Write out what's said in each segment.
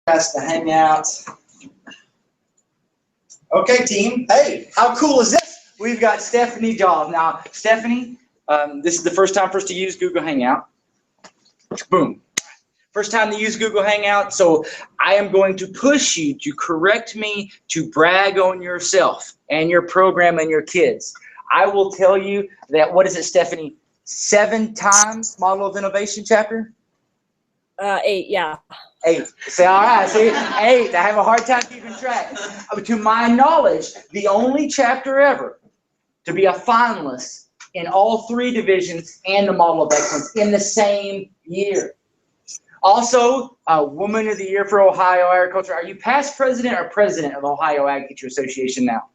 That's the hangout. Okay, team. Hey, how cool is this? We've got Stephanie Joliff. Now, Stephanie, this is the first time for us to use Google Hangout. Boom. First time to use Google Hangout, so I am going to push you to correct me, to brag on yourself and your program and your kids. I will tell you that, what is it, Stephanie, 7 times Model of Innovation chapter? 8, yeah. 8. Say, all right, see, 8. I have a hard time keeping track. To my knowledge, the only chapter ever to be a finalist in all 3 divisions and the Model of Excellence in the same year. Also, Woman of the Year for Ohio Agriculture. Are you past president or president of Ohio Ag Teacher Association now?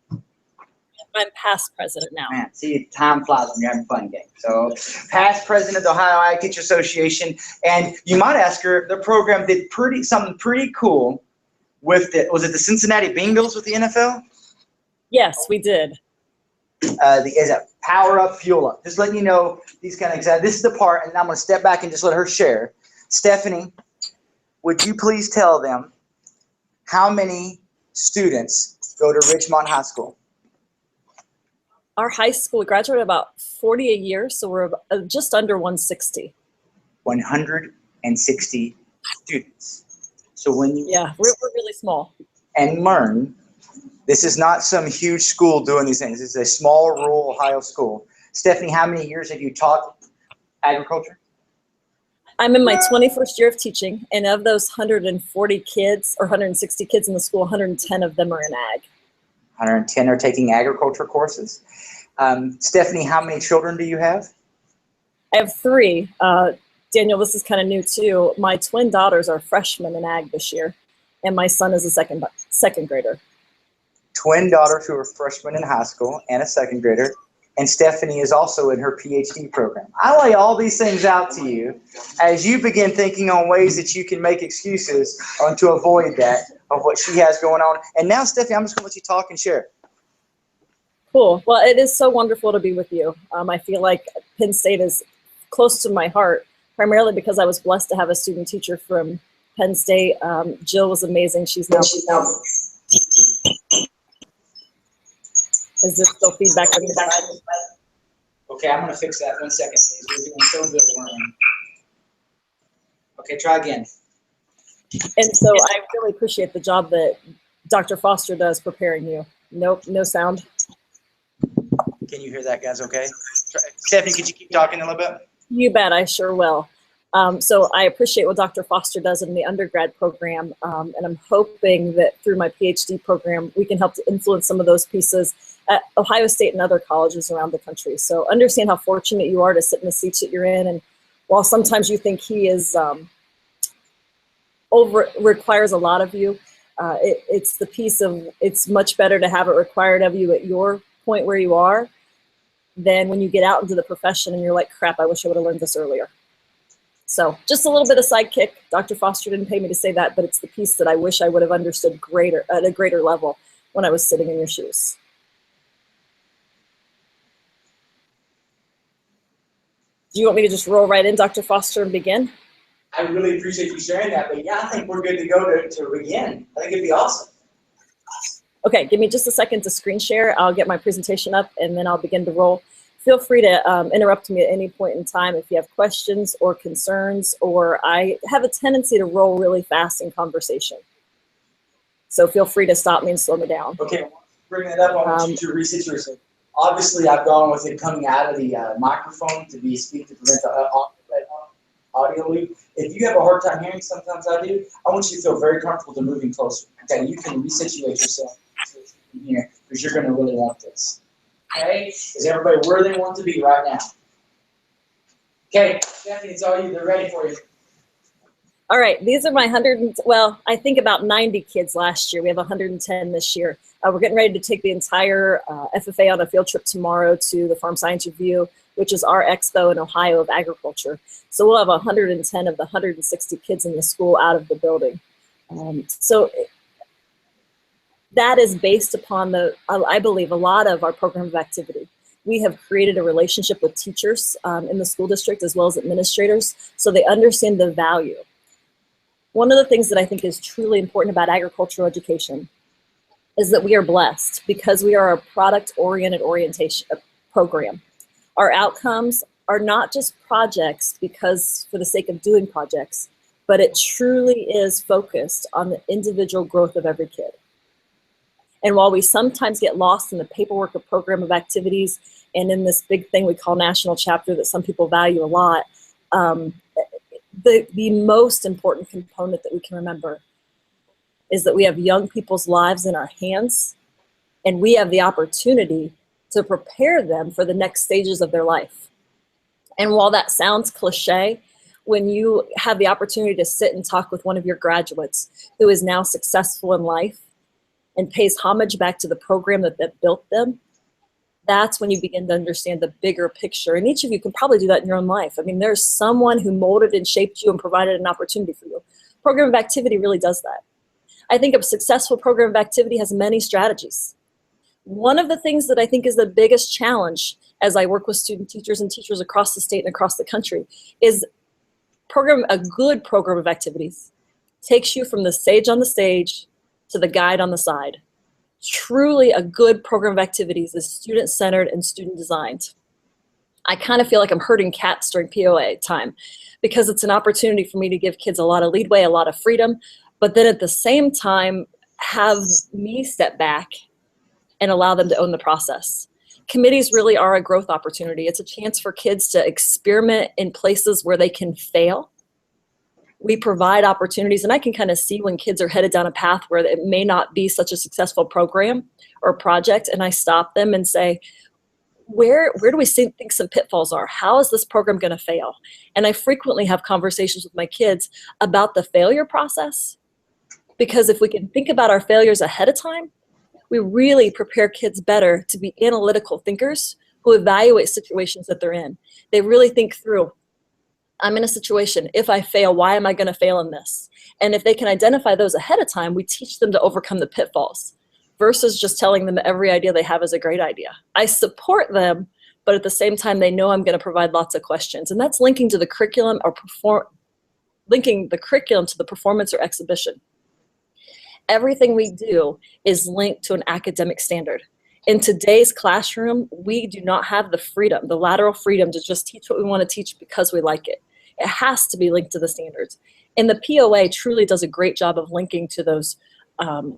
I'm past president now. Man, see, time flies when you're having fun, gang. So, past president of the Ohio Ag Teacher Association, and you might ask her, the program did something pretty cool with it. Was it the Cincinnati Bengals with the NFL? Yes, we did. Is that Power Up, Fuel Up? Just letting you know these kind of examples. This is the part, and I'm going to step back and just let her share. Stephanie, would you please tell them how many students go to Ridgemont High School? Our high school graduated about 40 a year, so we're just under 160. 160 students. So when you we're really small. And learn, this is not some huge school doing these things. This is a small rural Ohio school. Stephanie, how many years have you taught agriculture? I'm in my 21st year of teaching, and of those 140 kids or 160 kids in the school, 110 of them are in ag. 110 are taking agriculture courses. Stephanie, how many children do you have? I have 3. Daniel, this is kind of new too. My twin daughters are freshmen in ag this year, and my son is a second grader. Twin daughters who are freshmen in high school and a second grader. And Stephanie is also in her PhD program. I lay all these things out to you as you begin thinking on ways that you can make excuses to avoid that, of what she has going on. And now, Stephanie, I'm just going to let you talk and share. Cool. Well, it is so wonderful to be with you. I feel like Penn State is close to my heart, primarily because I was blessed to have a student teacher from Penn State. Jill was amazing. She's now. Is there still feedback on your side? Okay, I'm going to fix that. 1 second, please. We're doing so good, weren't we? Okay, try again. And so I really appreciate the job that Dr. Foster does preparing you. Nope, no sound. Can you hear that, guys? Okay. Stephanie, could you keep talking a little bit? You bet, I sure will. So I appreciate what Dr. Foster does in the undergrad program, and I'm hoping that through my PhD program, we can help to influence some of those pieces at Ohio State and other colleges around the country. So understand how fortunate you are to sit in the seats that you're in, and while sometimes you think he is requires a lot of you, it's the piece of, it's much better to have it required of you at your point where you are than when you get out into the profession and you're like, crap, I wish I would have learned this earlier. So just a little bit of sidekick. Dr. Foster didn't pay me to say that, but it's the piece that I wish I would have understood at a greater level when I was sitting in your shoes. Do you want me to just roll right in, Dr. Foster, and begin? I really appreciate you sharing that, but yeah, I think we're good to go to begin. I think it'd be awesome. Okay, give me just a second to screen share. I'll get my presentation up and then I'll begin to roll. Feel free to interrupt me at any point in time if you have questions or concerns, or I have a tendency to roll really fast in conversation. So feel free to stop me and slow me down. Okay, bring that up. I want you to reset yourself. Obviously, I've gone with it coming out of the microphone to prevent the audio leak. If you have a hard time hearing, sometimes I do, I want you to feel very comfortable to moving closer. Okay, you can resituate yourself here because you're going to really want this. Okay, is everybody where they want to be right now? Okay, Stephanie, it's all you. They're ready for you. All right, these are my I think about 90 kids last year. We have 110 this year. We're getting ready to take the entire FFA on a field trip tomorrow to the Farm Science Review, which is our expo in Ohio of agriculture. So we'll have 110 of the 160 kids in the school out of the building. So that is based upon I believe, a lot of our program of activity. We have created a relationship with teachers in the school district as well as administrators, so they understand the value. One of the things that I think is truly important about agricultural education is that we are blessed because we are a product-oriented orientation program. Our outcomes are not just projects because for the sake of doing projects, but it truly is focused on the individual growth of every kid. And while we sometimes get lost in the paperwork of program of activities and in this big thing we call national chapter that some people value a lot, the most important component that we can remember is that we have young people's lives in our hands, and we have the opportunity to prepare them for the next stages of their life. And while that sounds cliche, when you have the opportunity to sit and talk with one of your graduates who is now successful in life and pays homage back to the program that built them, that's when you begin to understand the bigger picture. And each of you can probably do that in your own life. I mean, there's someone who molded and shaped you and provided an opportunity for you. Program of activity really does that. I think a successful program of activity has many strategies. One of the things that I think is the biggest challenge as I work with student teachers and teachers across the state and across the country is a good program of activities takes you from the sage on the stage to the guide on the side. Truly a good program of activities is student-centered and student-designed. I kind of feel like I'm herding cats during POA time because it's an opportunity for me to give kids a lot of leadway, a lot of freedom, but then at the same time have me step back and allow them to own the process. Committees really are a growth opportunity. It's a chance for kids to experiment in places where they can fail. We provide opportunities, and I can kind of see when kids are headed down a path where it may not be such a successful program or project, and I stop them and say, where do we think some pitfalls are? How is this program going to fail? And I frequently have conversations with my kids about the failure process, because if we can think about our failures ahead of time, we really prepare kids better to be analytical thinkers who evaluate situations that they're in. They really think through, I'm in a situation, if I fail, why am I going to fail in this? And if they can identify those ahead of time, we teach them to overcome the pitfalls versus just telling them every idea they have is a great idea. I support them, but at the same time, they know I'm going to provide lots of questions. And that's linking to the curriculum or linking the curriculum to the performance or exhibition. Everything we do is linked to an academic standard. In today's classroom, we do not have the freedom, the lateral freedom to just teach what we want to teach because we like it. It has to be linked to the standards. And the POA truly does a great job of linking to those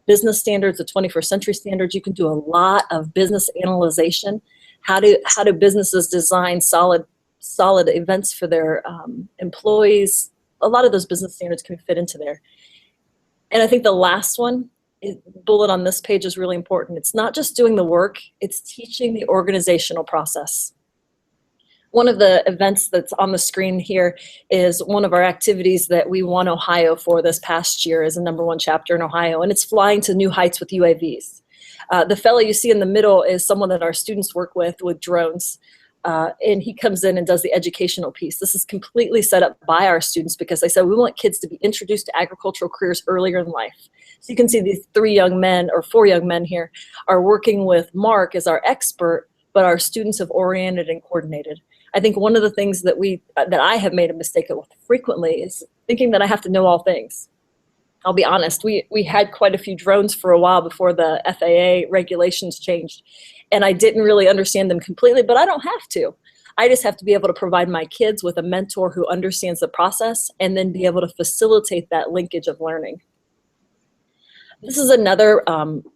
business standards, the 21st century standards. You can do a lot of business analyzation. How do businesses design solid events for their employees? A lot of those business standards can fit into there. And I think the last one, bullet on this page, is really important. It's not just doing the work, it's teaching the organizational process. One of the events that's on the screen here is one of our activities that we won Ohio for this past year as a #1 chapter in Ohio, and it's flying to new heights with UAVs. The fellow you see in the middle is someone that our students work with drones. And he comes in and does the educational piece. This is completely set up by our students because they said we want kids to be introduced to agricultural careers earlier in life. So you can see these 4 young men here are working with Mark as our expert, but our students have oriented and coordinated. I think one of the things that I have made a mistake with frequently is thinking that I have to know all things. I'll be honest, we had quite a few drones for a while before the FAA regulations changed. And I didn't really understand them completely, but I don't have to. I just have to be able to provide my kids with a mentor who understands the process and then be able to facilitate that linkage of learning. This is another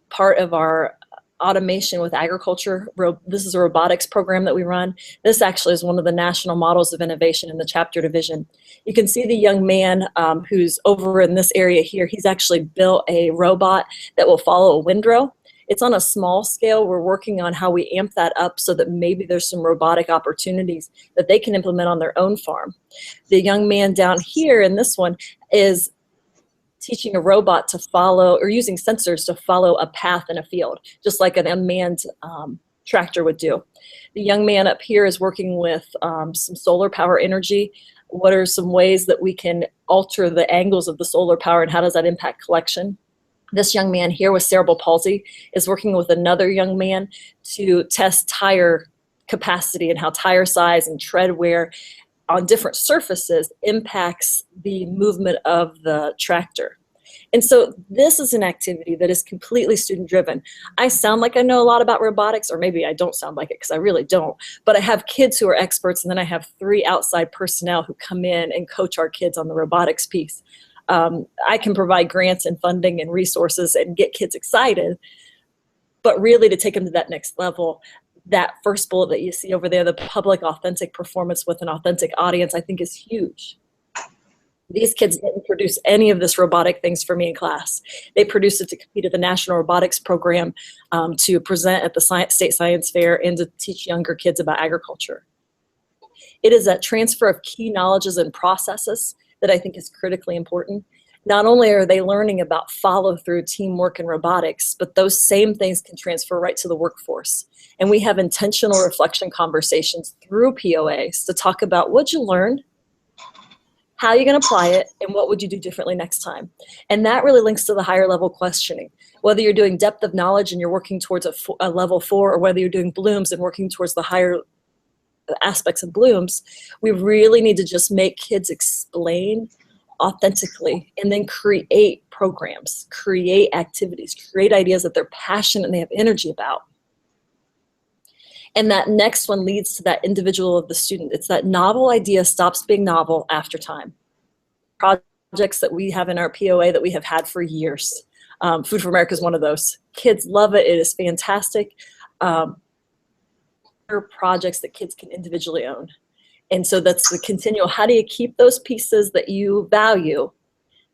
part of our automation with agriculture. This is a robotics program that we run. This actually is one of the national models of innovation in the chapter division. You can see the young man who's over in this area here. He's actually built a robot that will follow a windrow. It's on a small scale. We're working on how we amp that up so that maybe there's some robotic opportunities that they can implement on their own farm. The young man down here in this one is teaching a robot to follow, or using sensors to follow a path in a field, just like an unmanned tractor would do. The young man up here is working with some solar power energy. What are some ways that we can alter the angles of the solar power, and how does that impact collection? This young man here with cerebral palsy is working with another young man to test tire capacity and how tire size and tread wear on different surfaces impacts the movement of the tractor. And so this is an activity that is completely student driven. I sound like I know a lot about robotics, or maybe I don't sound like it because I really don't, but I have kids who are experts, and then I have 3 outside personnel who come in and coach our kids on the robotics piece. I can provide grants and funding and resources and get kids excited, but really to take them to that next level, that first bullet that you see over there, the public authentic performance with an authentic audience, I think is huge. These kids didn't produce any of this robotic things for me in class. They produced it to compete at the National Robotics Program, to present at the State Science Fair, and to teach younger kids about agriculture. It is that transfer of key knowledges and processes that I think is critically important. Not only are they learning about follow-through, teamwork, and robotics, but those same things can transfer right to the workforce. And we have intentional reflection conversations through POAs to talk about what you learned, how you're going to apply it, and what would you do differently next time. And that really links to the higher level questioning. Whether you're doing depth of knowledge and you're working towards a level 4, or whether you're doing blooms and working towards the higher aspects of blooms, we really need to just make kids explain authentically, and then create programs, create activities, create ideas that they're passionate and they have energy about. And that next one leads to that individual of the student. It's that novel idea stops being novel after time. Projects that we have in our POA that we have had for years. Food for America is one of those. Kids love it. It is fantastic. Projects that kids can individually own. And so that's the continual, how do you keep those pieces that you value?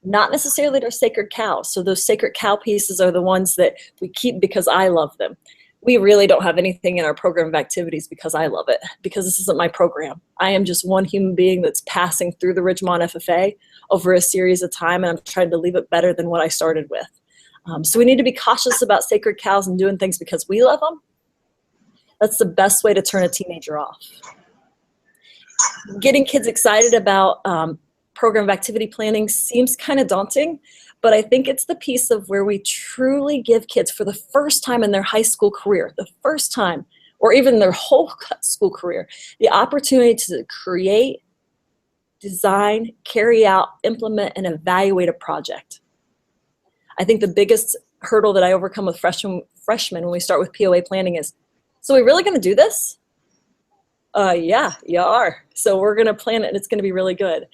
Not necessarily their sacred cows. So those sacred cow pieces are the ones that we keep because I love them. We really don't have anything in our program of activities because I love it, because this isn't my program. I am just one human being that's passing through the Ridgemont FFA over a series of time, and I'm trying to leave it better than what I started with. So we need to be cautious about sacred cows and doing things because we love them. That's the best way to turn a teenager off. Getting kids excited about program of activity planning seems kind of daunting, but I think it's the piece of where we truly give kids, for the first time in their high school career, the first time, or even their whole school career, the opportunity to create, design, carry out, implement, and evaluate a project. I think the biggest hurdle that I overcome with freshmen when we start with POA planning is, so we're really going to do this? Yeah, you are. So we're going to plan it, and it's going to be really good.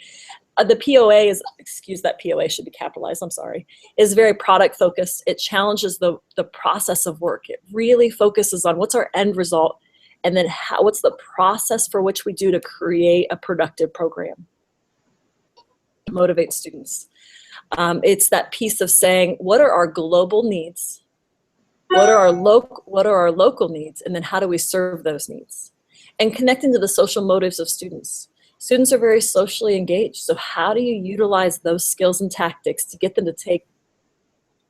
The POA is, excuse that POA should be capitalized, I'm sorry, is very product focused. It challenges the process of work. It really focuses on what's our end result, and then what's the process for which we do to create a productive program. Motivate students. It's that piece of saying, what are our global needs? What are our local needs? And then how do we serve those needs? And connecting to the social motives of students. Students are very socially engaged, so how do you utilize those skills and tactics to get them to take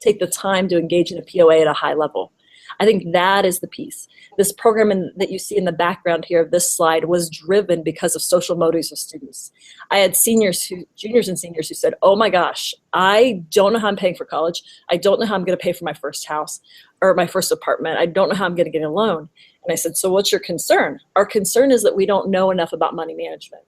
the time to engage in a POA at a high level? I think that is the piece. This program that you see in the background here of this slide was driven because of social motives of students. I had juniors and seniors who said, oh my gosh, I don't know how I'm paying for college. I don't know how I'm going to pay for my first house or my first apartment. I don't know how I'm going to get a loan. And I said, so what's your concern? Our concern is that we don't know enough about money management.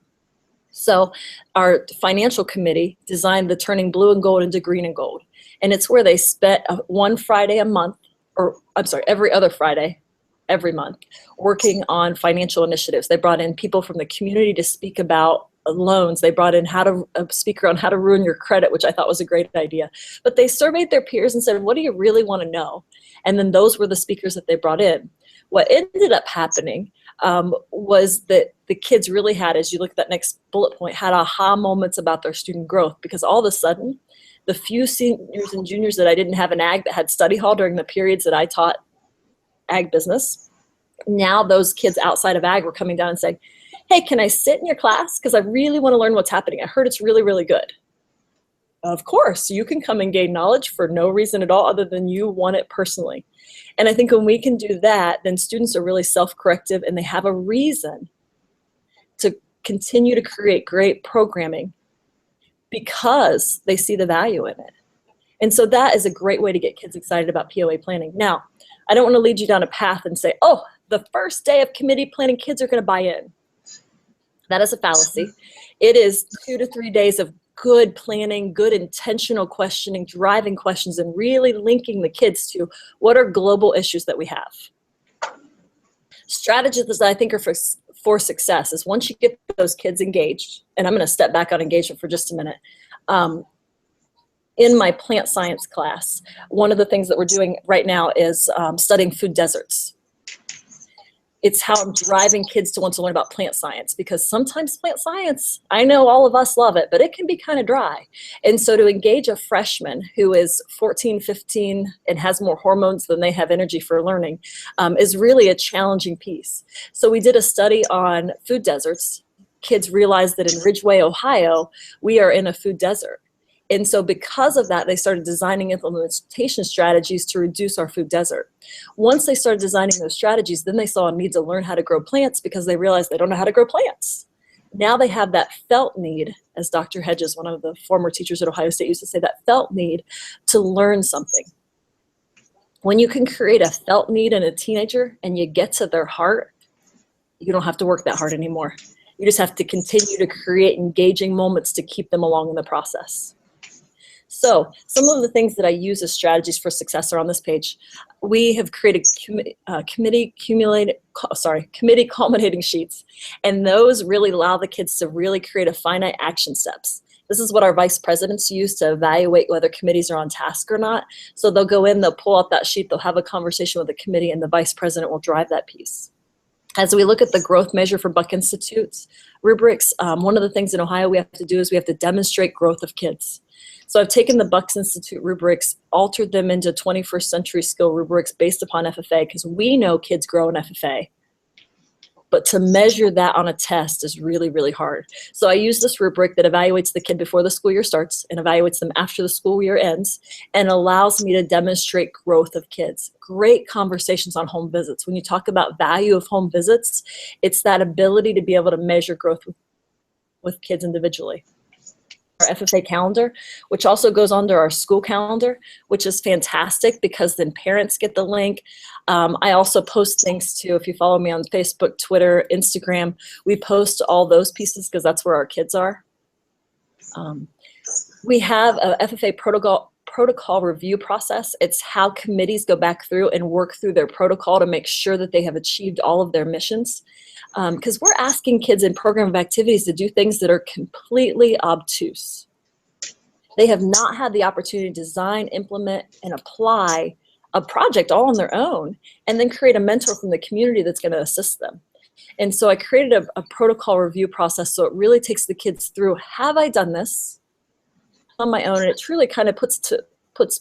So our financial committee designed the Turning Blue and Gold into Green and Gold. And it's where they spent one Friday a month, or I'm sorry, every other Friday, every month, working on financial initiatives. They brought in people from the community to speak about loans. They brought in a speaker on how to ruin your credit, which I thought was a great idea. But they surveyed their peers and said, what do you really want to know? And then those were the speakers that they brought in. What ended up happening was that the kids really had, as you look at that next bullet point, had aha moments about their student growth, because all of a sudden, the few seniors and juniors that I didn't have in ag that had study hall during the periods that I taught ag business, now those kids outside of ag were coming down and saying, hey, can I sit in your class? Because I really want to learn what's happening. I heard it's really, really good. Of course, you can come and gain knowledge for no reason at all other than you want it personally. And I think when we can do that, then students are really self-corrective and they have a reason to continue to create great programming because they see the value in it. And so that is a great way to get kids excited about POA planning. Now, I don't want to lead you down a path and say, oh, the first day of committee planning, kids are going to buy in. That is a fallacy. It is 2 to 3 days of good planning, good intentional questioning, driving questions, and really linking the kids to what are global issues that we have. Strategies that I think are for success is once you get those kids engaged, and I'm going to step back on engagement for just a minute. In my plant science class, one of the things that we're doing right now is studying food deserts. It's how I'm driving kids to want to learn about plant science, because sometimes plant science, I know all of us love it, but it can be kind of dry. And so to engage a freshman who is 14, 15, and has more hormones than they have energy for learning is really a challenging piece. So we did a study on food deserts. Kids realized that in Ridgeway, Ohio, we are in a food desert. And so because of that, they started designing implementation strategies to reduce our food desert. Once they started designing those strategies, then they saw a need to learn how to grow plants because they realized they don't know how to grow plants. Now they have that felt need, as Dr. Hedges, one of the former teachers at Ohio State, used to say, that felt need to learn something. When you can create a felt need in a teenager and you get to their heart, you don't have to work that hard anymore. You just have to continue to create engaging moments to keep them along in the process. So some of the things that I use as strategies for success are on this page. We have created committee culminating sheets, and those really allow the kids to really create a finite action steps. This is what our vice presidents use to evaluate whether committees are on task or not. So they'll go in, they'll pull out that sheet, they'll have a conversation with the committee, and the vice president will drive that piece. As we look at the growth measure for Buck Institute's rubrics, one of the things in Ohio we have to do is we have to demonstrate growth of kids. So I've taken the Bucks Institute rubrics, altered them into 21st century skill rubrics based upon FFA, because we know kids grow in FFA. But to measure that on a test is really, really hard. So I use this rubric that evaluates the kid before the school year starts and evaluates them after the school year ends, and allows me to demonstrate growth of kids. Great conversations on home visits. When you talk about value of home visits, it's that ability to be able to measure growth with kids individually. Our FFA calendar, which also goes under our school calendar, which is fantastic because then parents get the link. I also post things too. If you follow me on Facebook, Twitter, Instagram, we post all those pieces because that's where our kids are. We have a FFA protocol review process. It's how committees go back through and work through their protocol to make sure that they have achieved all of their missions. Because we're asking kids in program of activities to do things that are completely obtuse. They have not had the opportunity to design, implement, and apply a project all on their own, and then create a mentor from the community that's going to assist them. And so I created a protocol review process so it really takes the kids through, have I done this on my own? And it truly kind of puts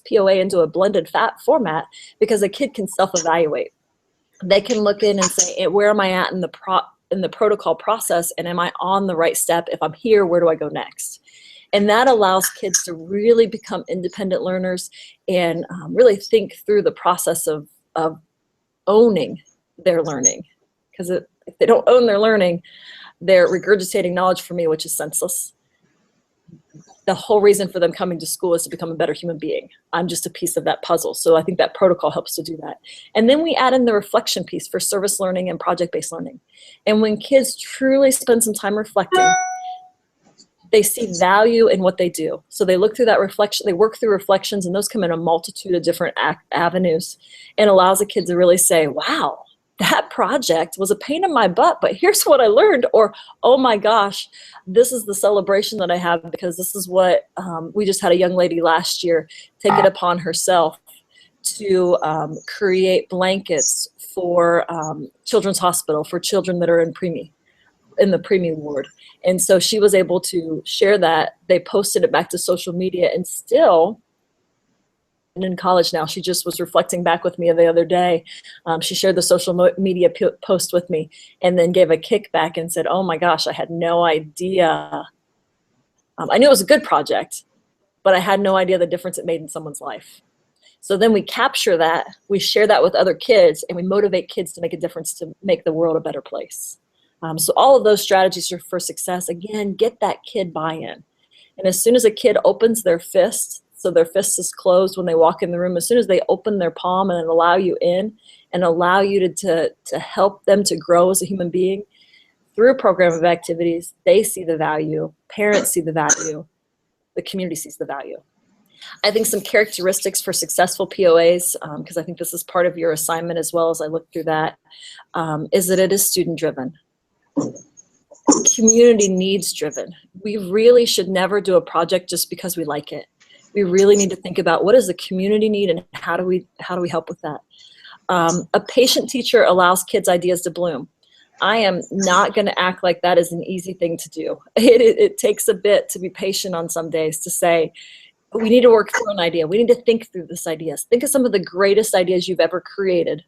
POA into a blended format because a kid can self-evaluate. They can look in and say, where am I at in the protocol process, and am I on the right step? If I'm here, where do I go next? And that allows kids to really become independent learners and really think through the process of owning their learning. Because if they don't own their learning, they're regurgitating knowledge for me, which is senseless. The whole reason for them coming to school is to become a better human being. I'm just a piece of that puzzle. So I think that protocol helps to do that. And then we add in the reflection piece for service learning and project-based learning. And when kids truly spend some time reflecting, they see value in what they do. So they look through that reflection, they work through reflections, and those come in a multitude of different avenues, and allows a kid to really say, wow, that project was a pain in my butt, but here's what I learned. Or, oh my gosh, this is the celebration that I have because this is what we just had a young lady last year take it upon herself to create blankets for Children's Hospital for children that are in the preemie ward. And so she was able to share that. They posted it back to social media, and still, and in college now, she just was reflecting back with me the other day. She shared the social media post with me and then gave a kickback and said, oh my gosh, I had no idea. I knew it was a good project, but I had no idea the difference it made in someone's life. So then we capture that, we share that with other kids, and we motivate kids to make a difference to make the world a better place. So all of those strategies are for success. Again, get that kid buy-in. And as soon as a kid opens their fist, so their fist is closed when they walk in the room, as soon as they open their palm and allow you in and allow you to help them to grow as a human being, through a program of activities, they see the value, parents see the value, the community sees the value. I think some characteristics for successful POAs, because I think this is part of your assignment as well as I look through that, is that it is student-driven. Community needs driven. We really should never do a project just because we like it. We really need to think about what does the community need and how do we help with that. A patient teacher allows kids' ideas to bloom. I am not going to act like that is an easy thing to do. It takes a bit to be patient on some days to say, we need to work through an idea. We need to think through this idea. Think of some of the greatest ideas you've ever created.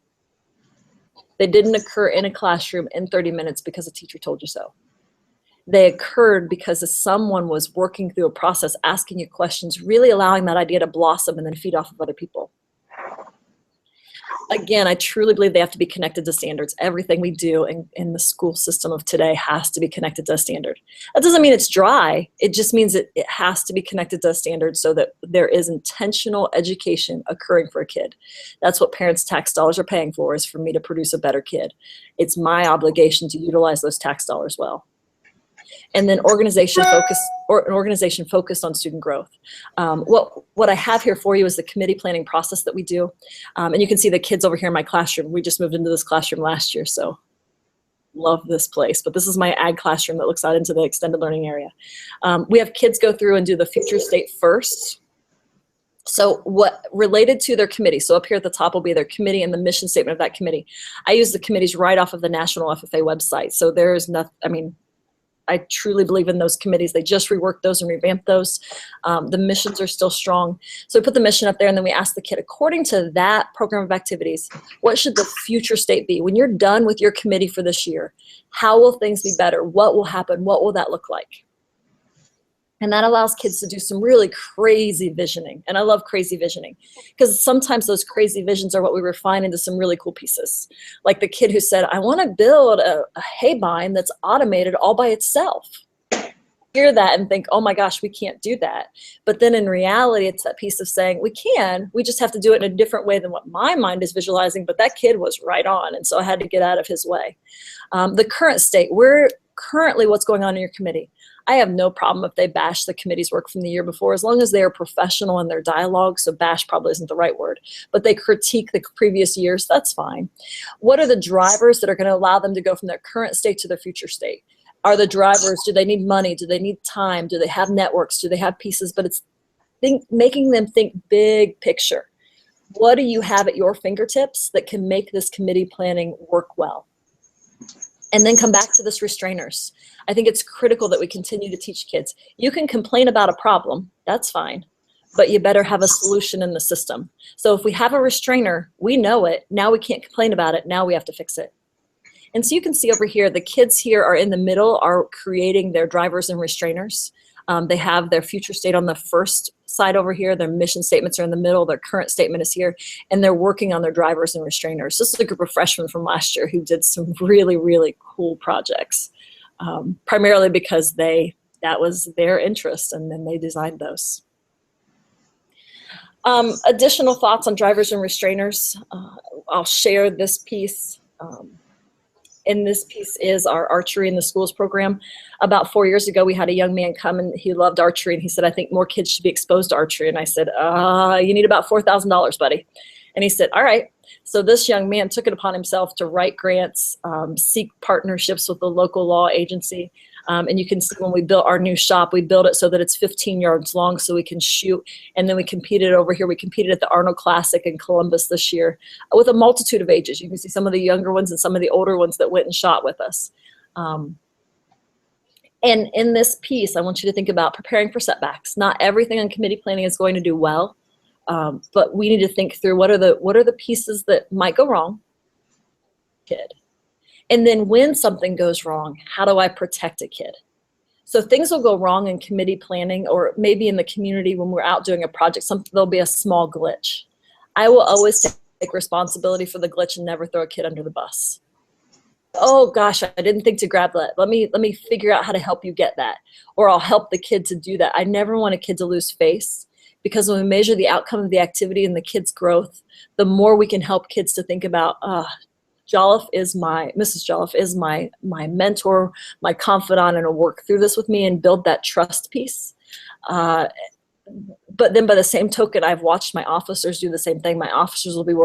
They didn't occur in a classroom in 30 minutes because a teacher told you so. They occurred because someone was working through a process, asking you questions, really allowing that idea to blossom and then feed off of other people. Again, I truly believe they have to be connected to standards. Everything we do in the school system of today has to be connected to a standard. That doesn't mean it's dry. It just means that it has to be connected to a standard so that there is intentional education occurring for a kid. That's what parents' tax dollars are paying for, is for me to produce a better kid. It's my obligation to utilize those tax dollars well. And then organization focused on student growth. What I have here for you is the committee planning process that we do. And you can see the kids over here in my classroom. We just moved into this classroom last year, so love this place. But this is my ag classroom that looks out into the extended learning area. We have kids go through and do the future state first. So what related to their committee, so up here at the top will be their committee and the mission statement of that committee. I use the committees right off of the National FFA website. So there's nothing, I truly believe in those committees. They just reworked those and revamped those. The missions are still strong. So we put the mission up there and then we ask the kid, according to that program of activities, what should the future state be? When you're done with your committee for this year, how will things be better? What will happen? What will that look like? And that allows kids to do some really crazy visioning. And I love crazy visioning because sometimes those crazy visions are what we refine into some really cool pieces. Like the kid who said, I want to build a hay bind that's automated all by itself. Hear that and think, oh my gosh, we can't do that. But then in reality, it's that piece of saying, we can, we just have to do it in a different way than what my mind is visualizing. But that kid was right on. And so I had to get out of his way. The current state, currently what's going on in your committee. I have no problem if they bash the committee's work from the year before, as long as they are professional in their dialogue. So bash probably isn't the right word, but they critique the previous years. That's fine. What are the drivers that are going to allow them to go from their current state to their future state? Are the drivers, do they need money? Do they need time? Do they have networks? Do they have pieces? But it's making them think big picture. What do you have at your fingertips that can make this committee planning work well? And then come back to this restrainers. I think it's critical that we continue to teach kids. You can complain about a problem, that's fine, but you better have a solution in the system. So if we have a restrainer, we know it, now we can't complain about it, now we have to fix it. And so you can see over here, the kids here are in the middle, are creating their drivers and restrainers. They have their future state on the first side over here. Their mission statements are in the middle. Their current statement is here. And they're working on their drivers and restrainers. This is a group of freshmen from last year who did some really, really cool projects, primarily because that was their interest, and then they designed those. Additional thoughts on drivers and restrainers. I'll share this piece. And this piece is our archery in the schools program. About 4 years ago, we had a young man come and he loved archery. And he said, I think more kids should be exposed to archery. And I said, you need about $4,000, buddy. And he said, all right. So this young man took it upon himself to write grants, seek partnerships with the local law agency. And you can see when we built our new shop, we built it so that it's 15 yards long so we can shoot. And then we competed over here. We competed at the Arnold Classic in Columbus this year with a multitude of ages. You can see some of the younger ones and some of the older ones that went and shot with us. And in this piece, I want you to think about preparing for setbacks. Not everything on committee planning is going to do well, but we need to think through what are the pieces that might go wrong. Kid. And then when something goes wrong, how do I protect a kid? So things will go wrong in committee planning, or maybe in the community when we're out doing a project, there'll be a small glitch. I will always take responsibility for the glitch and never throw a kid under the bus. Oh gosh, I didn't think to grab that. Let me figure out how to help you get that. Or I'll help the kid to do that. I never want a kid to lose face, because when we measure the outcome of the activity and the kid's growth, the more we can help kids to think about, Mrs. Joliff is my mentor, my confidant, and will work through this with me and build that trust piece. But then by the same token, I've watched my officers do the same thing. My officers will be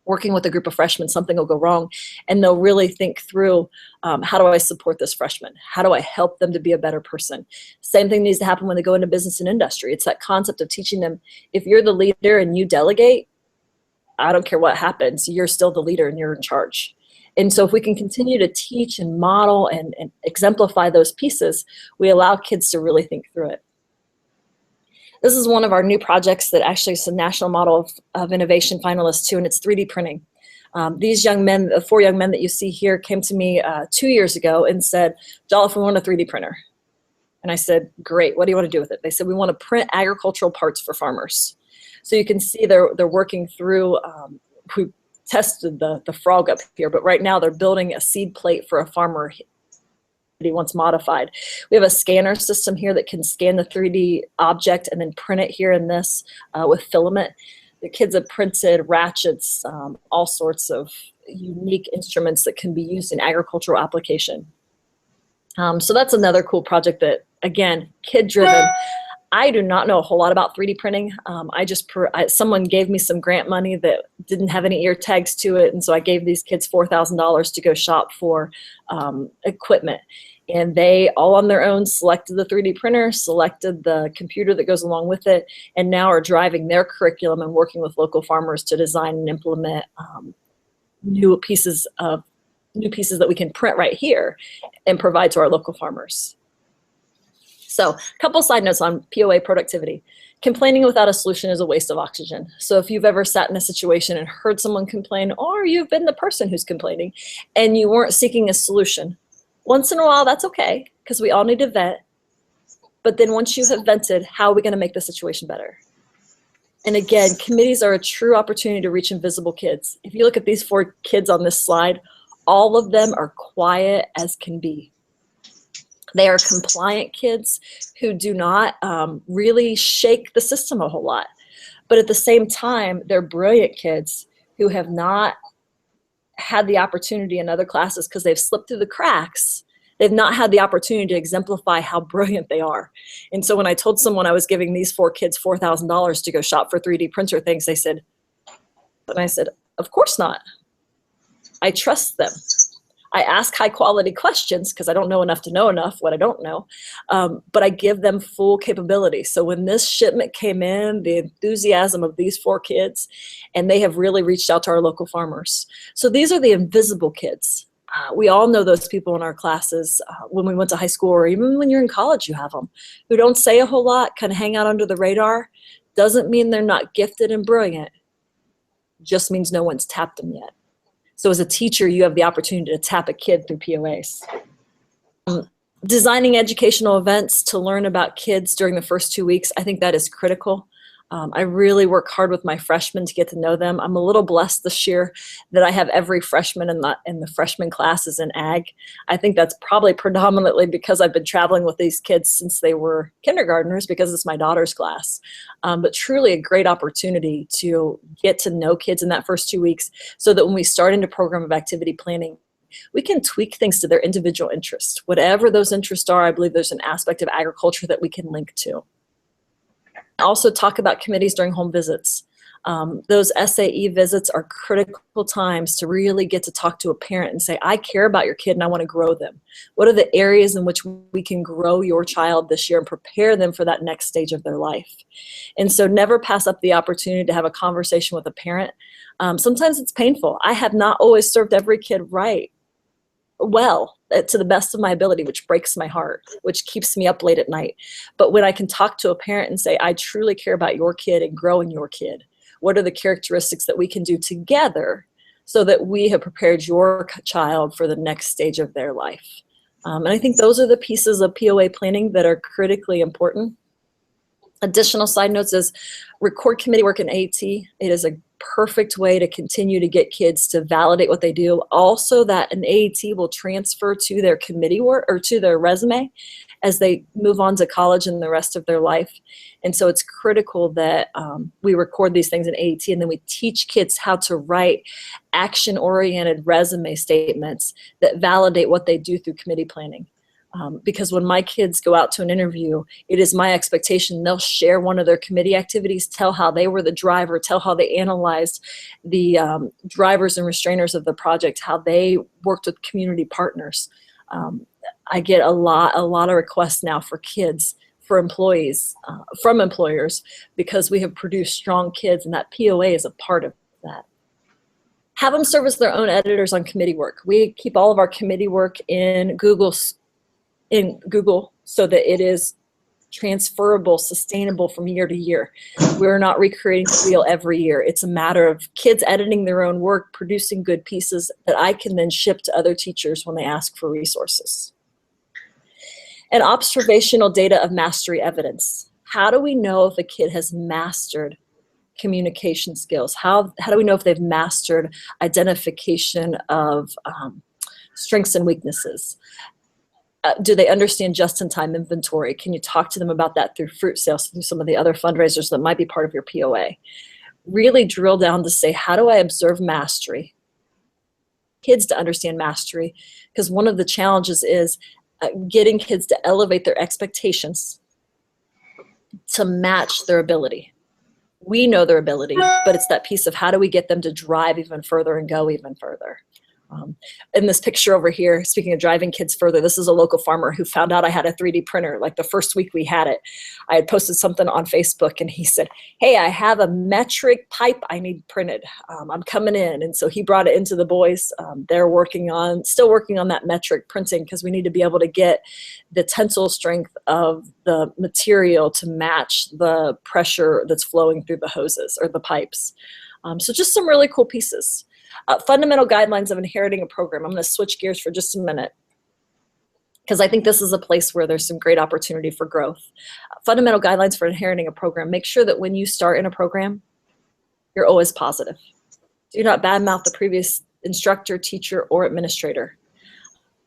working with a group of freshmen, something will go wrong, and they'll really think through, how do I support this freshman? How do I help them to be a better person? Same thing needs to happen when they go into business and industry. It's that concept of teaching them, if you're the leader and you delegate, I don't care what happens, you're still the leader and you're in charge. And so if we can continue to teach and model and exemplify those pieces, we allow kids to really think through it. This is one of our new projects that actually is a national model of innovation finalist too, and it's 3D printing. These young men, the 4 young men that you see here, came to me 2 years ago and said, Joliff, we want a 3D printer. And I said, great, what do you want to do with it? They said, we want to print agricultural parts for farmers. So you can see they're working through, we tested the frog up here, but right now they're building a seed plate for a farmer he wants modified. We have a scanner system here that can scan the 3D object and then print it here in this with filament. The kids have printed ratchets, all sorts of unique instruments that can be used in agricultural application. So that's another cool project that, again, kid-driven. I do not know a whole lot about 3D printing. Someone gave me some grant money that didn't have any ear tags to it, and so I gave these kids $4,000 to go shop for equipment. And they, all on their own, selected the 3D printer, selected the computer that goes along with it, and now are driving their curriculum and working with local farmers to design and implement new pieces that we can print right here and provide to our local farmers. So a couple side notes on POA productivity. Complaining without a solution is a waste of oxygen. So if you've ever sat in a situation and heard someone complain, or you've been the person who's complaining and you weren't seeking a solution, once in a while that's okay, because we all need to vent. But then once you have vented, how are we going to make the situation better? And again, committees are a true opportunity to reach invisible kids. If you look at these 4 kids on this slide, all of them are quiet as can be. They are compliant kids who do not really shake the system a whole lot. But at the same time, they're brilliant kids who have not had the opportunity in other classes because they've slipped through the cracks. They've not had the opportunity to exemplify how brilliant they are. And so when I told someone I was giving these 4 kids $4,000 to go shop for 3D printer things, they said, and I said, of course not. I trust them. I ask high quality questions because I don't know enough to know enough what I don't know, but I give them full capability. So when this shipment came in, the enthusiasm of these 4 kids, and they have really reached out to our local farmers. So these are the invisible kids. We all know those people in our classes when we went to high school, or even when you're in college, you have them who don't say a whole lot, kind of hang out under the radar. Doesn't mean they're not gifted and brilliant, just means no one's tapped them yet. So as a teacher, you have the opportunity to tap a kid through POAs. Designing educational events to learn about kids during the first 2 weeks, I think that is critical. I really work hard with my freshmen to get to know them. I'm a little blessed this year that I have every freshman in the freshman classes in ag. I think that's probably predominantly because I've been traveling with these kids since they were kindergartners, because it's my daughter's class. But truly a great opportunity to get to know kids in that first 2 weeks, so that when we start into program of activity planning, we can tweak things to their individual interests. Whatever those interests are, I believe there's an aspect of agriculture that we can link to. Also talk about committees during home visits. Those SAE visits are critical times to really get to talk to a parent and say, I care about your kid and I want to grow them. What are the areas in which we can grow your child this year and prepare them for that next stage of their life? And so never pass up the opportunity to have a conversation with a parent. Sometimes it's painful. I have not always served every kid well, to the best of my ability, which breaks my heart, which keeps me up late at night. But when I can talk to a parent and say, I truly care about your kid and growing your kid, what are the characteristics that we can do together so that we have prepared your child for the next stage of their life? And I think those are the pieces of POA planning that are critically important. Additional side notes is record committee work in AT. It is a perfect way to continue to get kids to validate what they do. Also, that an AAT will transfer to their committee work or to their resume as they move on to college and the rest of their life. And so it's critical that we record these things in AET, and then we teach kids how to write action-oriented resume statements that validate what they do through committee planning. Because when my kids go out to an interview, it is my expectation they'll share one of their committee activities, tell how they were the driver, tell how they analyzed the drivers and restrainers of the project, how they worked with community partners. I get a lot of requests now for kids, for employees, from employers, because we have produced strong kids, and that POA is a part of that. Have them serve as their own editors on committee work. We keep all of our committee work in Google so that it is transferable, sustainable from year to year. We're not recreating the wheel every year. It's a matter of kids editing their own work, producing good pieces that I can then ship to other teachers when they ask for resources. And observational data of mastery evidence. How do we know if a kid has mastered communication skills? How do we know if they've mastered identification of strengths and weaknesses? Do they understand just-in-time inventory? Can you talk to them about that through fruit sales, through some of the other fundraisers that might be part of your POA? Really drill down to say, how do I observe mastery? Kids to understand mastery, because one of the challenges is getting kids to elevate their expectations to match their ability. We know their ability, but it's that piece of how do we get them to drive even further and go even further. In this picture over here, speaking of driving kids further, this is a local farmer who found out I had a 3D printer like the first week we had it. I had posted something on Facebook, and he said, hey, I have a metric pipe I need printed. I'm coming in. And so he brought it into the boys. They're still working on that metric printing, because we need to be able to get the tensile strength of the material to match the pressure that's flowing through the hoses or the pipes. So just some really cool pieces. Fundamental guidelines of inheriting a program. I'm going to switch gears for just a minute, because I think this is a place where there's some great opportunity for growth. Fundamental guidelines for inheriting a program. Make sure that when you start in a program, you're always positive. Do not badmouth the previous instructor, teacher, or administrator.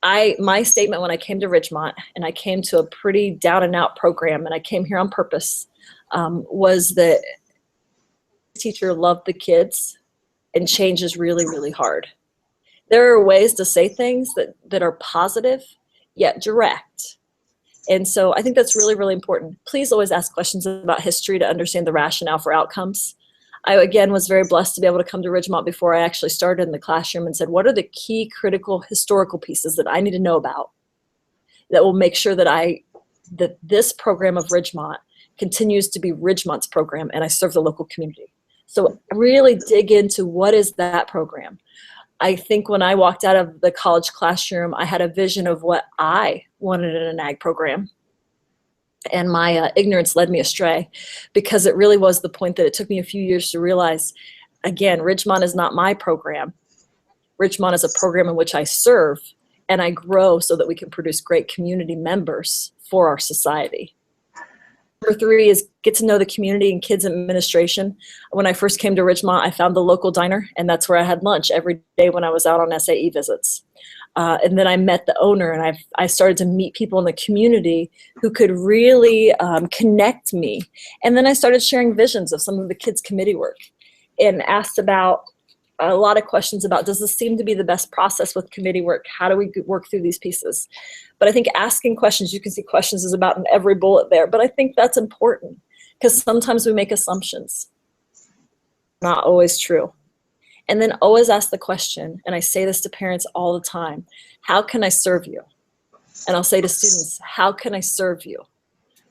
My statement when I came to Ridgemont, and I came to a pretty down-and-out program, and I came here on purpose, was that the teacher loved the kids, and change is really, really hard. There are ways to say things that are positive, yet direct. And so I think that's really, really important. Please always ask questions about history to understand the rationale for outcomes. I, again, was very blessed to be able to come to Ridgemont before I actually started in the classroom and said, what are the key critical historical pieces that I need to know about that will make sure that this program of Ridgemont continues to be Ridgemont's program, and I serve the local community. So really dig into what is that program. I think when I walked out of the college classroom, I had a vision of what I wanted in an ag program. And my ignorance led me astray, because it really was the point that it took me a few years to realize, again, Ridgemont is not my program. Ridgemont is a program in which I serve and I grow so that we can produce great community members for our society. Number 3 is get to know the community and kids administration. When I first came to Ridgemont, I found the local diner, and that's where I had lunch every day when I was out on SAE visits. And then I met the owner, and I started to meet people in the community who could really connect me. And then I started sharing visions of some of the kids' committee work, and asked about a lot of questions about, does this seem to be the best process with committee work? How do we work through these pieces? But I think asking questions, you can see questions is about in every bullet there, but I think that's important, because sometimes we make assumptions. Not always true. And then always ask the question, and I say this to parents all the time, how can I serve you? And I'll say to students, how can I serve you?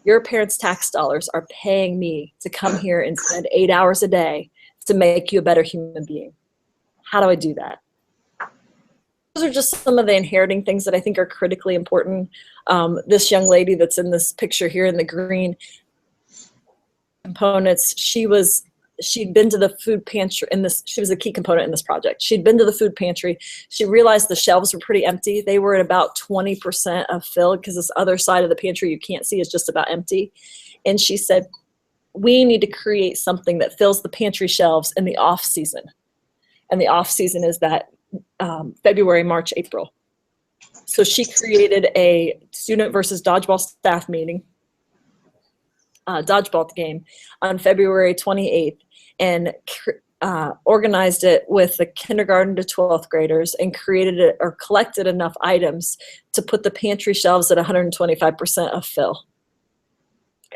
Your parents' tax dollars are paying me to come here and spend 8 hours a day to make you a better human being. How do I do that? Those are just some of the inheriting things that I think are critically important. This young lady that's in this picture here in the green components, she'd been to the food pantry she was a key component in this project. She'd been to the food pantry. She realized the shelves were pretty empty. They were at about 20% of filled, because this other side of the pantry you can't see is just about empty. And she said, we need to create something that fills the pantry shelves in the off season. And the off season is that February, March, April. So she created a student versus dodgeball staff meeting, dodgeball game on February 28th, and organized it with the kindergarten to 12th graders and created it or collected enough items to put the pantry shelves at 125% of fill.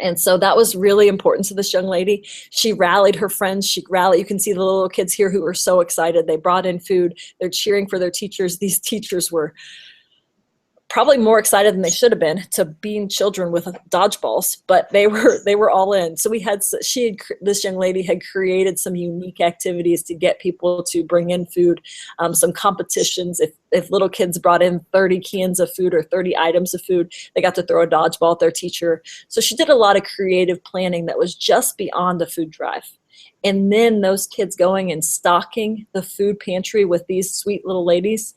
And so that was really important to this young lady. She rallied her friends. You can see the little kids here who were so excited. They brought in food. They're cheering for their teachers. These teachers were probably more excited than they should have been to being children with dodgeballs, but they were all in. So this young lady had created some unique activities to get people to bring in food, some competitions. If little kids brought in 30 cans of food or 30 items of food, they got to throw a dodgeball at their teacher. So she did a lot of creative planning that was just beyond the food drive. And then those kids going and stocking the food pantry with these sweet little ladies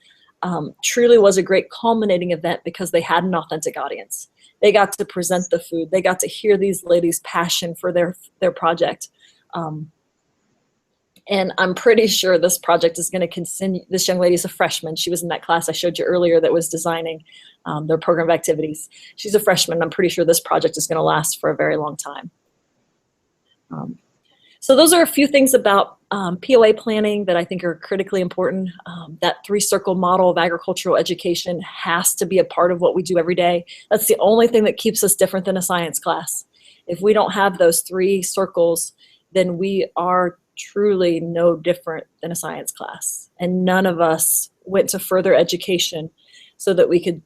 truly was a great culminating event because they had an authentic audience. They got to present the food. They got to hear these ladies' passion for their project. And I'm pretty sure this project is going to continue. This young lady is a freshman. She was in that class I showed you earlier that was designing their program of activities. She's a freshman. I'm pretty sure this project is going to last for a very long time. So those are a few things about POA planning that I think are critically important. That three-circle model of agricultural education has to be a part of what we do every day. That's the only thing that keeps us different than a science class. If we don't have those three circles, then we are truly no different than a science class. And none of us went to further education so that we could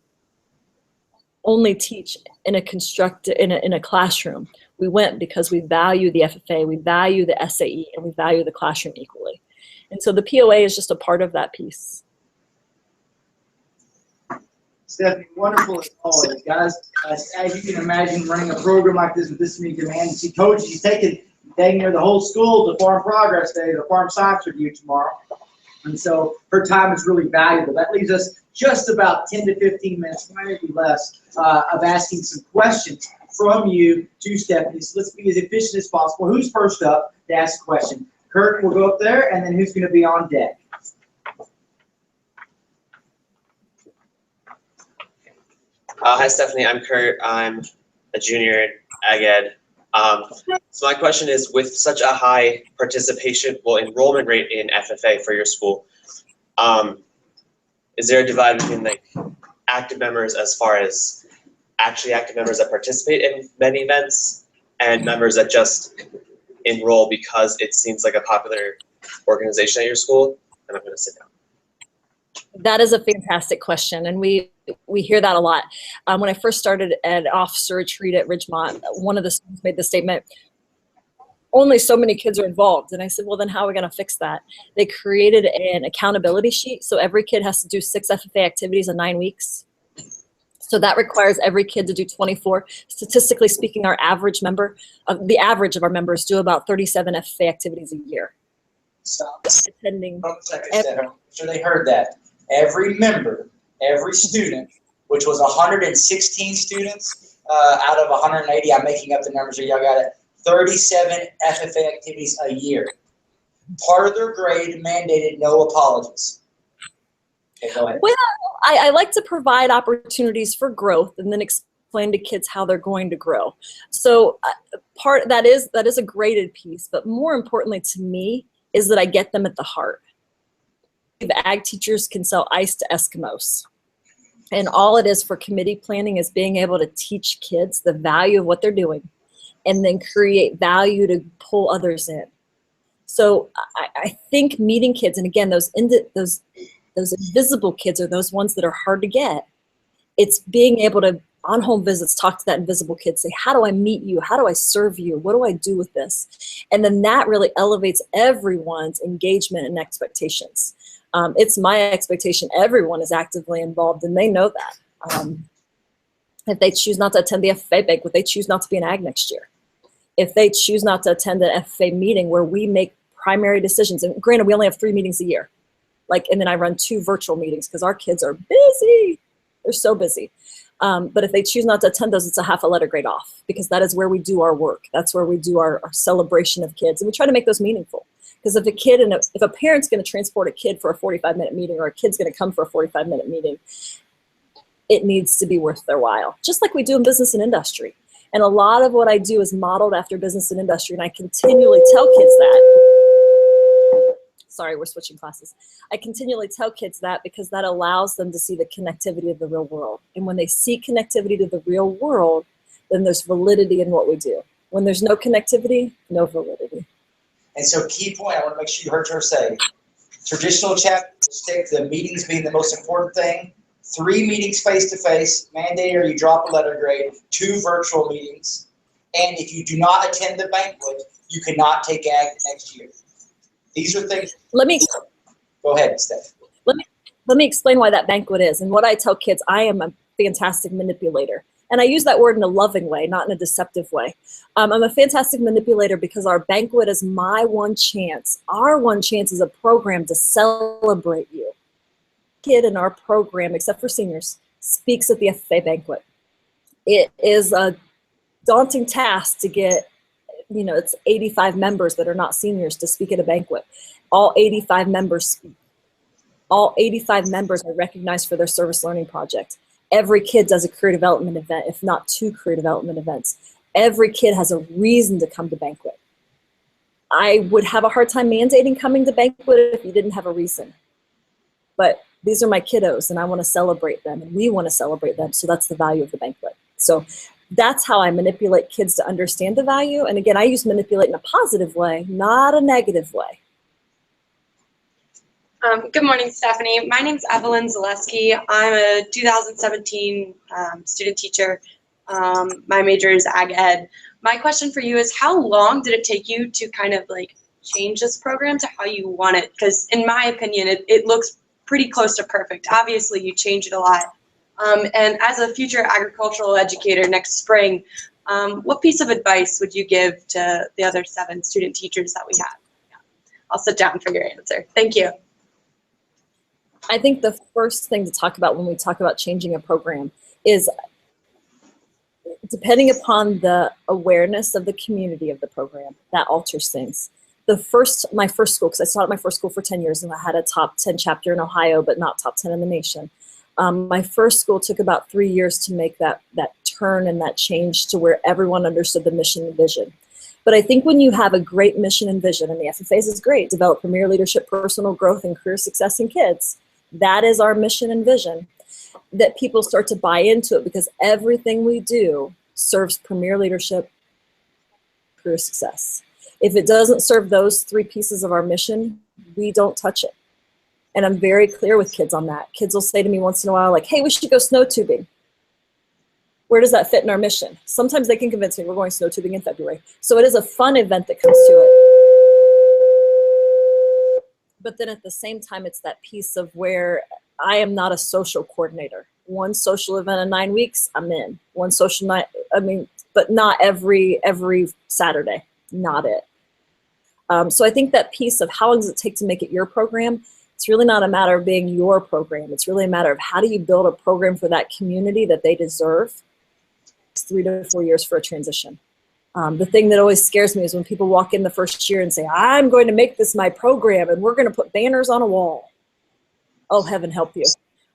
only teach in a classroom. We went because we value the FFA, we value the SAE, and we value the classroom equally. And so the POA is just a part of that piece. Stephanie, wonderful as always, guys. As you can imagine, running a program like this with this many demands, she told you she's taking dang near the whole school to Farm Progress Day, the Farm Science Review tomorrow. And so her time is really valuable. That leaves us just about 10 to 15 minutes, maybe less, of asking some questions from you to Stephanie. So let's be as efficient as possible. Who's first up to ask a question? Kurt will go up there, and then who's going to be on deck? Hi, Stephanie. I'm Kurt. I'm a junior at Ag Ed. So my question is, with such a high participation, enrollment rate in FFA for your school, is there a divide between like active members as far as actually active members that participate in many events and members that just enroll because it seems like a popular organization at your school? And I'm going to sit down. That is a fantastic question, and we hear that a lot. When I first started at officer retreat at Ridgemont, one of the students made the statement, only so many kids are involved. And I said, well, then how are we going to fix that? They created an accountability sheet, so every kid has to do 6 FFA activities in 9 weeks. So that requires every kid to do 24. Statistically speaking, the average of our members do about 37 FFA activities a year. Stop. Attending. So they heard that. Every member, every student, which was 116 students out of 180, I'm making up the numbers here, y'all got it, 37 FFA activities a year. Part of their grade mandated no apologies. Okay, go ahead. Well, I like to provide opportunities for growth and then explain to kids how they're going to grow. So that is a graded piece, but more importantly to me is that I get them at the heart. The ag teachers can sell ice to Eskimos. And all it is for committee planning is being able to teach kids the value of what they're doing and then create value to pull others in. So I think meeting kids, and again, those invisible kids are those ones that are hard to get. It's being able to, on home visits, talk to that invisible kid, say, how do I meet you? How do I serve you? What do I do with this? And then that really elevates everyone's engagement and expectations. It's my expectation everyone is actively involved, and they know that. If they choose not to attend the FFA bank, would they choose not to be an ag next year? If they choose not to attend an FFA meeting where we make primary decisions, and granted, we only have 3 meetings a year, and then I run 2 virtual meetings because our kids are busy. They're so busy. But if they choose not to attend those, it's a half a letter grade off because that is where we do our work. That's where we do our celebration of kids, and we try to make those meaningful. Because if a parent's going to transport a kid for a 45-minute meeting, or a kid's going to come for a 45-minute meeting, it needs to be worth their while, just like we do in business and industry. And a lot of what I do is modeled after business and industry, and I continually tell kids that. Sorry, we're switching classes. I continually tell kids that because that allows them to see the connectivity of the real world. And when they see connectivity to the real world, then there's validity in what we do. When there's no connectivity, no validity. And so key point, I want to make sure you heard her say, traditional chapter stick, the meetings being the most important thing. 3 meetings face-to-face, mandated or you drop a letter grade, 2 virtual meetings. And if you do not attend the banquet, you cannot take ag next year. These are things. Go ahead, Steph. Let me explain why that banquet is. And what I tell kids, I am a fantastic manipulator. And I use that word in a loving way, not in a deceptive way. I'm a fantastic manipulator because our banquet is my one chance. Our one chance is a program to celebrate you. Kid in our program, except for seniors, speaks at the FFA banquet. It is a daunting task to get, it's 85 members that are not seniors to speak at a banquet. All 85 members are recognized for their service learning project. Every kid does a career development event, if not 2 career development events. Every kid has a reason to come to banquet. I would have a hard time mandating coming to banquet if you didn't have a reason. But these are my kiddos, and I want to celebrate them, and we want to celebrate them, so that's the value of the banquet. So that's how I manipulate kids to understand the value. And again, I use manipulate in a positive way, not a negative way. Good morning, Stephanie. My name's Evelyn Zaleski. I'm a 2017 student teacher. My major is Ag Ed. My question for you is, how long did it take you to kind of like change this program to how you want it? Because in my opinion, it looks pretty close to perfect. Obviously, you change it a lot. And as a future agricultural educator next spring, what piece of advice would you give to the other 7 student teachers that we have? I'll sit down for your answer. Thank you. I think the first thing to talk about when we talk about changing a program is, depending upon the awareness of the community of the program, that alters things. My first school, because I taught at my first school for 10 years and I had a top 10 chapter in Ohio, but not top 10 in the nation. My first school took about 3 years to make that turn and that change to where everyone understood the mission and vision. But I think when you have a great mission and vision, and the FFAs is great, develop premier leadership, personal growth, and career success in kids, that is our mission and vision, that people start to buy into it because everything we do serves premier leadership, career success. If it doesn't serve those 3 pieces of our mission, we don't touch it. And I'm very clear with kids on that. Kids will say to me once in a while, like, hey, we should go snow tubing. Where does that fit in our mission? Sometimes they can convince me we're going snow tubing in February. So it is a fun event that comes to it. But then at the same time, it's that piece of where I am not a social coordinator. One social event in 9 weeks, I'm in. One social night, but not every Saturday, not it. So I think that piece of how long does it take to make it your program, it's really not a matter of being your program. It's really a matter of how do you build a program for that community that they deserve. It's 3 to 4 years for a transition. The thing that always scares me is when people walk in the first year and say, I'm going to make this my program and we're going to put banners on a wall. Oh, heaven help you.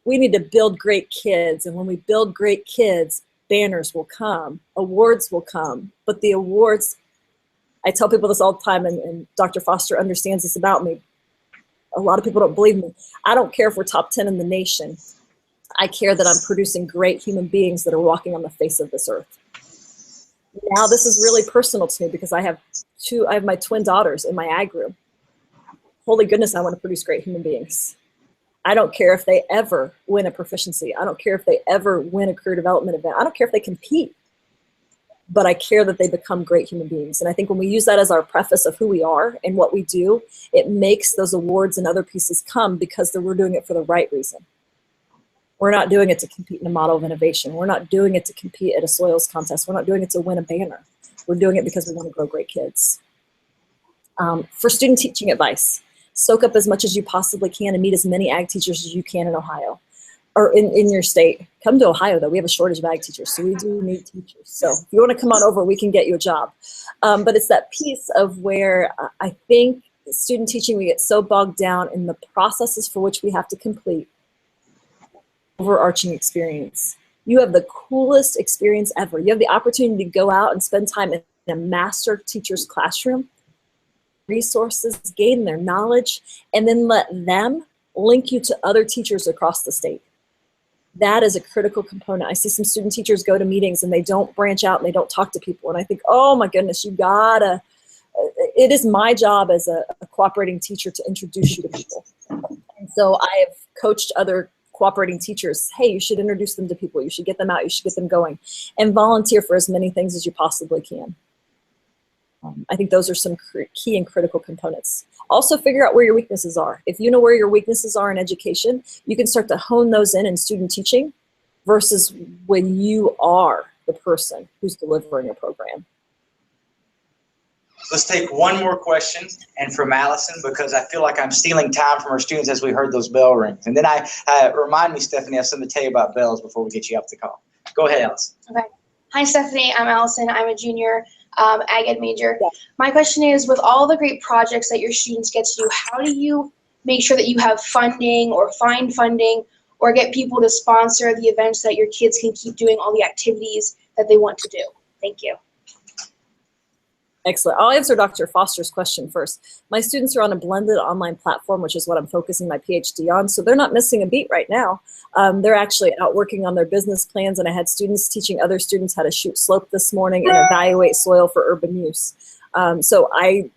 We need to build great kids. And when we build great kids, banners will come, awards will come. But the awards, I tell people this all the time, and Dr. Foster understands this about me. A lot of people don't believe me. I don't care if we're top 10 in the nation. I care that I'm producing great human beings that are walking on the face of this earth. Now this is really personal to me because I have my twin daughters in my ag room. Holy goodness, I want to produce great human beings. I don't care if they ever win a proficiency. I don't care if they ever win a career development event. I don't care if they compete. But I care that they become great human beings. And I think when we use that as our preface of who we are and what we do, it makes those awards and other pieces come because we're doing it for the right reason. We're not doing it to compete in a model of innovation. We're not doing it to compete at a soils contest. We're not doing it to win a banner. We're doing it because we want to grow great kids. For student teaching advice, soak up as much as you possibly can and meet as many ag teachers as you can in Ohio. Or in your state. Come to Ohio, though. We have a shortage of ag teachers, so we do need teachers. So if you want to come on over, we can get you a job. But it's that piece of where I think student teaching, we get so bogged down in the processes for which we have to complete overarching experience. You have the coolest experience ever. You have the opportunity to go out and spend time in a master teacher's classroom, resources, gain their knowledge, and then let them link you to other teachers across the state. That is a critical component. I see some student teachers go to meetings and they don't branch out and they don't talk to people. And I think, oh my goodness, it is my job as a cooperating teacher to introduce you to people. And so I have coached other cooperating teachers, hey, you should introduce them to people, you should get them out, you should get them going, and volunteer for as many things as you possibly can. I think those are some key and critical components. Also figure out where your weaknesses are. If you know where your weaknesses are in education, you can start to hone those in student teaching versus when you are the person who's delivering a program. Let's take one more question, and from Allison, because I feel like I'm stealing time from our students as we heard those bell rings. And then remind me, Stephanie, I have something to tell you about bells before we get you off the call. Go ahead, Allison. Okay. Hi, Stephanie. I'm Allison. I'm a junior ag ed major. Yeah. My question is, with all the great projects that your students get to do, how do you make sure that you have funding or find funding or get people to sponsor the events that your kids can keep doing all the activities that they want to do? Thank you. Excellent. I'll answer Dr. Foster's question first. My students are on a blended online platform, which is what I'm focusing my PhD on, so they're not missing a beat right now. They're actually out working on their business plans, and I had students teaching other students how to shoot slope this morning and evaluate soil for urban use. So I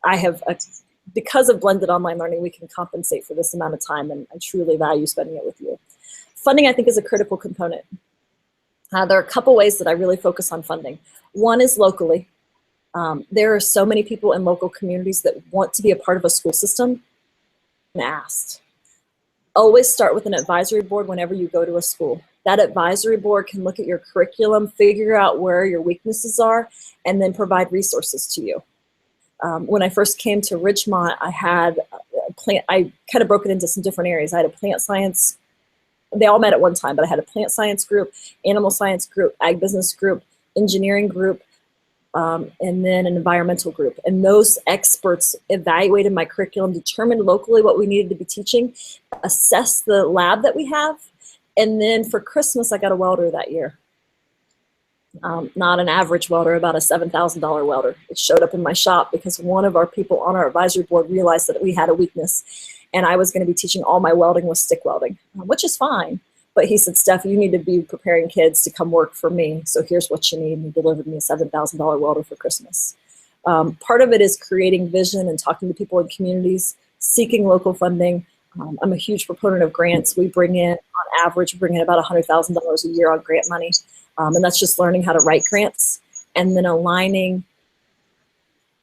have, because of blended online learning, we can compensate for this amount of time, and I truly value spending it with you. Funding, I think, is a critical component. There are a couple ways that I really focus on funding. One is locally. There are so many people in local communities that want to be a part of a school system and asked. Always start with an advisory board whenever you go to a school. That advisory board can look at your curriculum, figure out where your weaknesses are, and then provide resources to you. When I first came to Ridgemont, I kind of broke it into some different areas. I had a plant science, they all met at one time, but I had a plant science group, animal science group, ag business group, engineering group, and then an environmental group. And those experts evaluated my curriculum, determined locally what we needed to be teaching, assessed the lab that we have, and then for Christmas, I got a welder that year. Not an average welder, about a $7,000 welder. It showed up in my shop because one of our people on our advisory board realized that we had a weakness, and I was going to be teaching all my welding with stick welding, which is fine. But he said, Steph, you need to be preparing kids to come work for me, so here's what you need. And he delivered me a $7,000 welder for Christmas. Part of it is creating vision and talking to people in communities, seeking local funding. I'm a huge proponent of grants. We bring in, on average, about $100,000 a year on grant money. And that's just learning how to write grants and then aligning,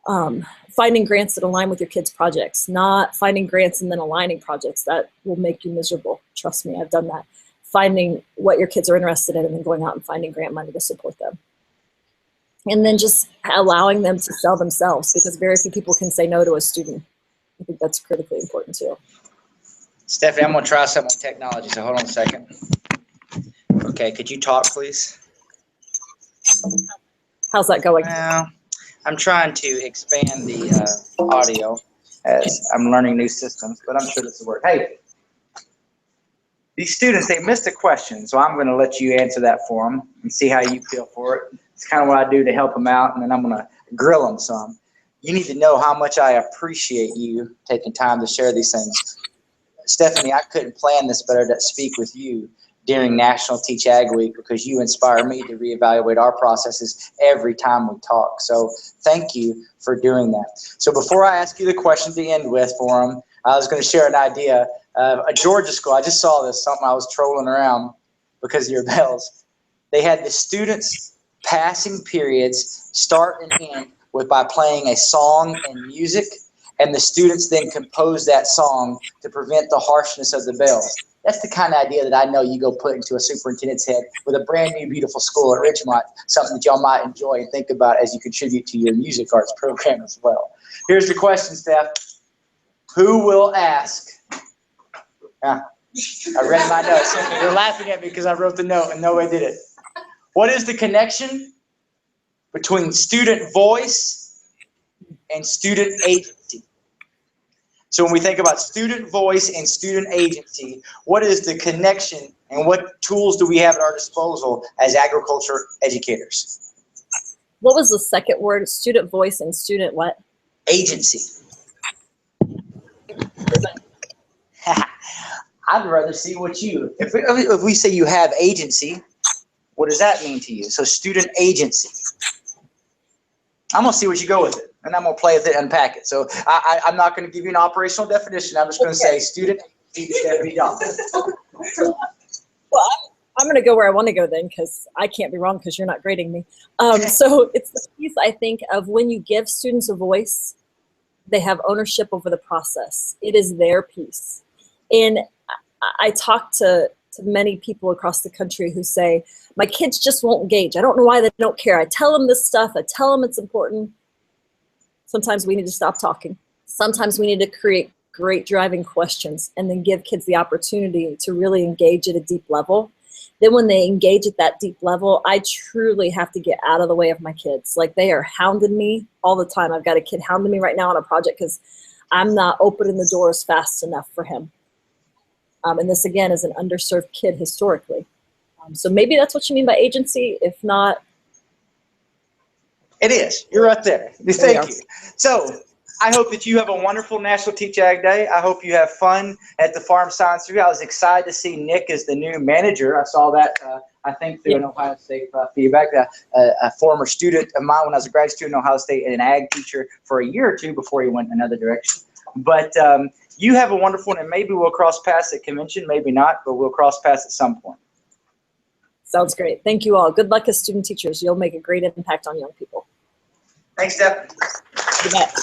finding grants that align with your kids' projects, not finding grants and then aligning projects. That will make you miserable. Trust me, I've done that. Finding what your kids are interested in and then going out and finding grant money to support them. And then just allowing them to sell themselves, because very few people can say no to a student. I think that's critically important too. Stephanie, I'm going to try something with technology, so hold on a second. Okay, could you talk, please? How's that going? Well, I'm trying to expand the audio as I'm learning new systems, but I'm sure this will work. Hey, these students, they missed a question, so I'm going to let you answer that for them and see how you feel for it. It's kind of what I do to help them out, and then I'm going to grill them some. You need to know how much I appreciate you taking time to share these things. Stephanie, I couldn't plan this better to speak with you during National Teach Ag Week, because you inspire me to reevaluate our processes every time we talk. So thank you for doing that. So before I ask you the question to end with for them, I was going to share an idea. A Georgia school, I just saw this, something I was trolling around because of your bells. They had the students passing periods start and end by playing a song and music, and the students then compose that song to prevent the harshness of the bells. That's the kind of idea that I know you go put into a superintendent's head with a brand new beautiful school at Ridgemont, something that y'all might enjoy and think about as you contribute to your music arts program as well. Here's the question, Steph. Who will ask? I read my notes. You're laughing at me because I wrote the note and nobody did it. What is the connection between student voice and student agency? So when we think about student voice and student agency, what is the connection and what tools do we have at our disposal as agriculture educators? What was the second word? Student voice and student what? Agency. I'd rather see what you, if we say you have agency, what does that mean to you? So student agency. I'm going to see what you go with it, and I'm going to play with it and unpack it. So I'm not going to give you an operational definition. I'm just going to say student agency, Stephanie Joliff. Well, I'm going to go where I want to go then, because I can't be wrong because you're not grading me. So it's the piece, I think, of when you give students a voice, they have ownership over the process. It is their piece. And I talk to many people across the country who say, my kids just won't engage. I don't know why they don't care. I tell them this stuff. I tell them it's important. Sometimes we need to stop talking. Sometimes we need to create great driving questions and then give kids the opportunity to really engage at a deep level. Then when they engage at that deep level, I truly have to get out of the way of my kids. Like, they are hounding me all the time. I've got a kid hounding me right now on a project because I'm not opening the doors fast enough for him. And this, again, is an underserved kid historically. So maybe that's what you mean by agency. If not, it is. You're right there. Thank you. So I hope that you have a wonderful National Teach Ag Day. I hope you have fun at the Farm Science Review. I was excited to see Nick as the new manager. I saw that, I think, through an Ohio State feedback. A former student of mine when I was a grad student at Ohio State and an ag teacher for a year or two before he went another direction. But you have a wonderful one, and maybe we'll cross paths at convention, maybe not, but we'll cross paths at some point. sounds great. Thank you all. Good luck as student teachers. You'll make a great impact on young people. Thanks, Steph. You bet.